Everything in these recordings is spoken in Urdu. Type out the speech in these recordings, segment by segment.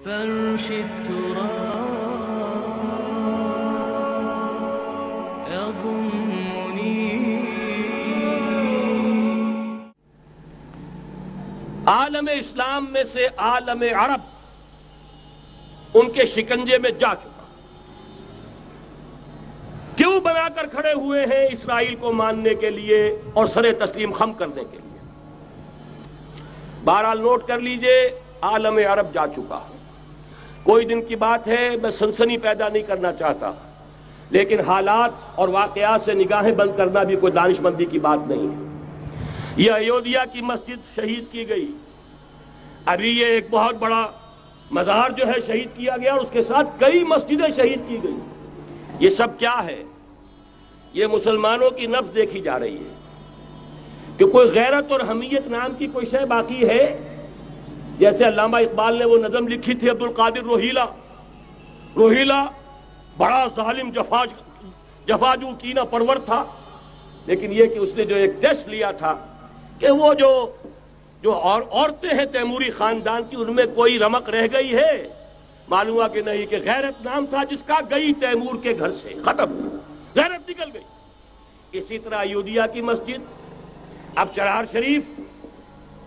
فرش التراب يضمني. عالم اسلام میں سے عالم عرب ان کے شکنجے میں جا چکا. کیوں بنا کر کھڑے ہوئے ہیں اسرائیل کو ماننے کے لیے اور سر تسلیم خم کرنے کے لیے؟ بہرحال نوٹ کر لیجئے، عالم عرب جا چکا. کوئی دن کی بات ہے، میں سنسنی پیدا نہیں کرنا چاہتا، لیکن حالات اور واقعات سے نگاہیں بند کرنا بھی کوئی دانش مندی کی بات نہیں ہے. یہ ایودھیا کی مسجد شہید کی گئی، ابھی یہ ایک بہت بڑا مزار جو ہے شہید کیا گیا، اور اس کے ساتھ کئی مسجدیں شہید کی گئی. یہ سب کیا ہے؟ یہ مسلمانوں کی نفس دیکھی جا رہی ہے کہ کوئی غیرت اور حمیت نام کی کوئی شے باقی ہے. جیسے علامہ اقبال نے وہ نظم لکھی تھی، عبد القادر روہیلا بڑا ظالم جفاجو کینہ پرور تھا، لیکن یہ کہ اس نے جو ایک ٹیسٹ لیا تھا کہ وہ جو عورتیں ہیں تیموری خاندان کی، ان میں کوئی رمق رہ گئی ہے؟ معلوم ہوا کہ نہیں، کہ غیرت نام تھا جس کا گئی تیمور کے گھر سے، ختم، غیرت نکل گئی. اسی طرح ایودھیا کی مسجد، اب چرار شریف،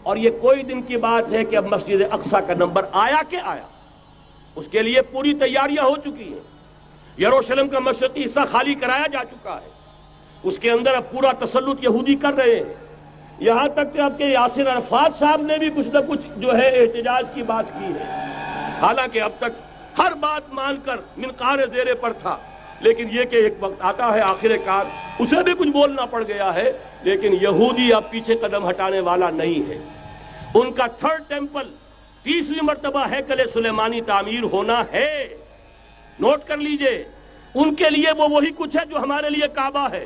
اور یہ کوئی دن کی بات ہے کہ اب مسجد اقصی کا نمبر آیا کہ آیا. اس کے لیے پوری تیاریاں ہو چکی ہیں. یروشلم کا مشرقی حصہ خالی کرایا جا چکا ہے، اس کے اندر اب پورا تسلط یہودی کر رہے ہیں. یہاں تک کہ اب کے یاسر عرفات صاحب نے بھی کچھ نہ کچھ جو ہے احتجاج کی بات کی ہے، حالانکہ اب تک ہر بات مان کر منقار زیرے پر تھا. لیکن یہ کہ ایک وقت آتا ہے آخر کار اسے بھی کچھ بولنا پڑ گیا ہے. لیکن یہودی اب پیچھے قدم ہٹانے والا نہیں ہے. ان کا تھرڈ ٹیمپل، تیسری مرتبہ ہیکل سلیمانی تعمیر ہونا ہے. نوٹ کر لیجئے، ان کے لیے وہ وہی کچھ ہے جو ہمارے لیے کعبہ ہے.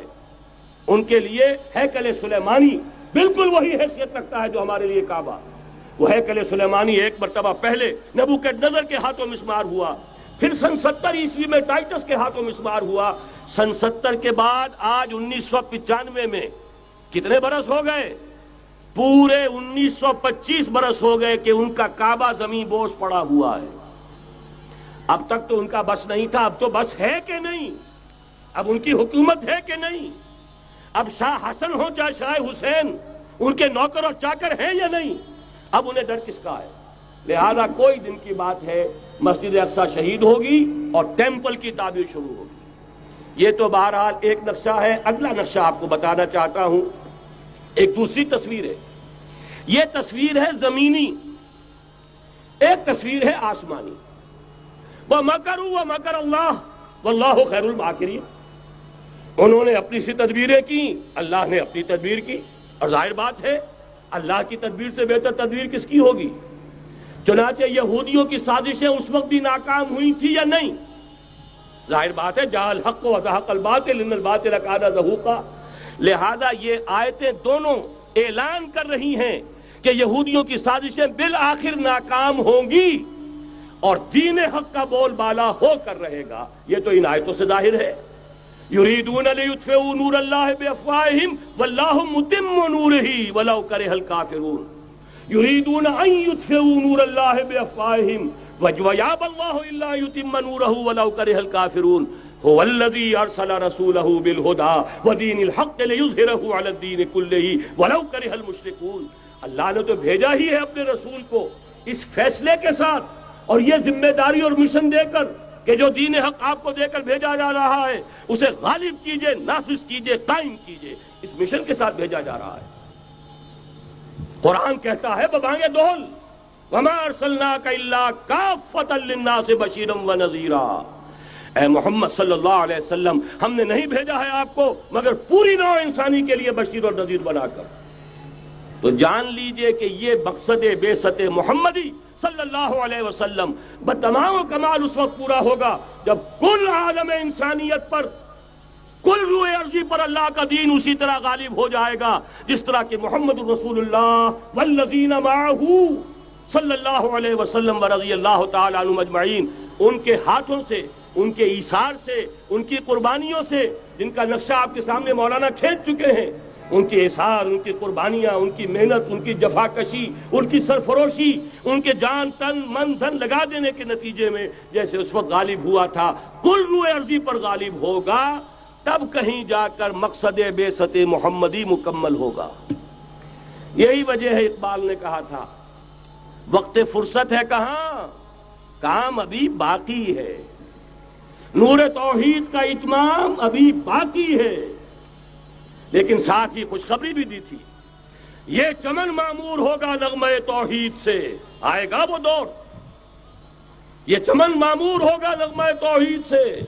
ان کے لیے ہیکل سلیمانی بالکل وہی حیثیت رکھتا ہے جو ہمارے لیے کعبہ. وہ ہیکل سلیمانی ایک مرتبہ پہلے نبوکدنضر کے ہاتھوں مسمار ہوا، پھر سن 70 عیسوی میں ٹائٹس کے ہاتھوں مسمار ہوا. سن 70 کے بعد آج 1995 میں کتنے برس ہو گئے؟ پورے 1925 برس ہو گئے کہ ان کا کعبہ زمین بوس پڑا ہوا ہے. اب تک تو ان کا بس نہیں تھا، اب تو بس ہے کہ نہیں؟ اب ان کی حکومت ہے کہ نہیں؟ اب شاہ حسن ہو چاہے شاہ حسین، ان کے نوکر اور چاکر ہیں یا نہیں؟ اب انہیں ڈر کس کا ہے؟ لہذا کوئی دن کی بات ہے مسجد اقصی شہید ہوگی اور ٹیمپل کی تعمیر شروع ہوگی. یہ تو بہرحال ایک نقشہ ہے. اگلا نقشہ آپ کو بتانا چاہتا ہوں، ایک دوسری تصویر ہے. یہ تصویر ہے زمینی، ایک تصویر ہے آسمانی. وَمَكَرُوا وَمَكَرَ اللَّهُ وَاللَّهُ خَيْرُ الْمَاكِرِينَ. انہوں نے اپنی سی تدبیریں کی، اللہ نے اپنی تدبیر کی، اور ظاہر بات ہے اللہ کی تدبیر سے بہتر تدبیر کس کی ہوگی؟ چنانچہ یہودیوں کی سازشیں اس وقت بھی ناکام ہوئی تھی یا نہیں؟ ظاہر بات ہے جاء الحق وزهق الباطل ان الباطل کان زهوقا. لہذا یہ آیتیں دونوں اعلان کر رہی ہیں کہ یہودیوں کی سازشیں بالآخر ناکام ہوں گی اور دین حق کا بول بالا ہو کر رہے گا. یہ تو ان آیتوں سے ظاہر ہے. یریدون لیطفئوا نور اللہ بافواہہم واللہ متم نورہ ولو کرہ الکافرون. یریدون ان یطفئوا نور اللہ بافواہہم ویابى اللہ الا یتم نورہ ولو کرہ الکافرون. هو الذی ارسل رسولہ بالہدی ودین الحق لیظہرہ علی الدین کلہ ولو کرہ المشرکون. اللہ نے تو بھیجا ہی ہے اپنے رسول کو اس فیصلے کے ساتھ اور یہ ذمہ داری اور مشن دے کر کہ جو دین حق آپ کو دے کر بھیجا جا رہا ہے اسے غالب کیجئے، نافذ کیجئے، قائم کیجئے. اس مشن کے ساتھ بھیجا جا رہا ہے. قرآن کہتا ہے ببانگ دہل وما ارسلناک الا کافۃ للناس بشیرا ونذیرا. اے محمد صلی اللہ علیہ وسلم، ہم نے نہیں بھیجا ہے آپ کو مگر پوری نوع انسانی کے لیے بشیر اور نذیر بنا کر. تو جان لیجئے کہ یہ مقصد بعثت محمدی صلی اللہ علیہ وسلم بتمام و کمال اس وقت پورا ہوگا جب کل عالم انسانیت پر، کل روئے ارضی پر اللہ کا دین اسی طرح غالب ہو جائے گا جس طرح کہ محمد رسول اللہ والذین معہ صلی اللہ علیہ وسلم ورضی اللہ تعالی عنہم اجمعین، ان کے ہاتھوں سے، ان کے ایثار سے، ان کی قربانیوں سے، جن کا نقشہ آپ کے سامنے مولانا کھینچ چکے ہیں، ان کی احسان، ان کی قربانیاں، ان کی محنت، ان کی جفاکشی، ان کی سرفروشی، ان کے جان تن من دھن لگا دینے کے نتیجے میں جیسے اس وقت غالب ہوا تھا، کل روئے ارضی پر غالب ہوگا، تب کہیں جا کر مقصد بعثت محمدی مکمل ہوگا۔ یہی وجہ ہے اقبال نے کہا تھا وقت فرصت ہے کہاں، کام ابھی باقی ہے، نور توحید کا اتمام ابھی باقی ہے۔ لیکن ساتھ ہی خوشخبری بھی دی تھی، یہ چمن معمور ہوگا نغمہ توحید سے، آئے گا وہ دور، یہ چمن معمور ہوگا نغمہ توحید سے،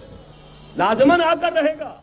لازماً آ کر رہے گا۔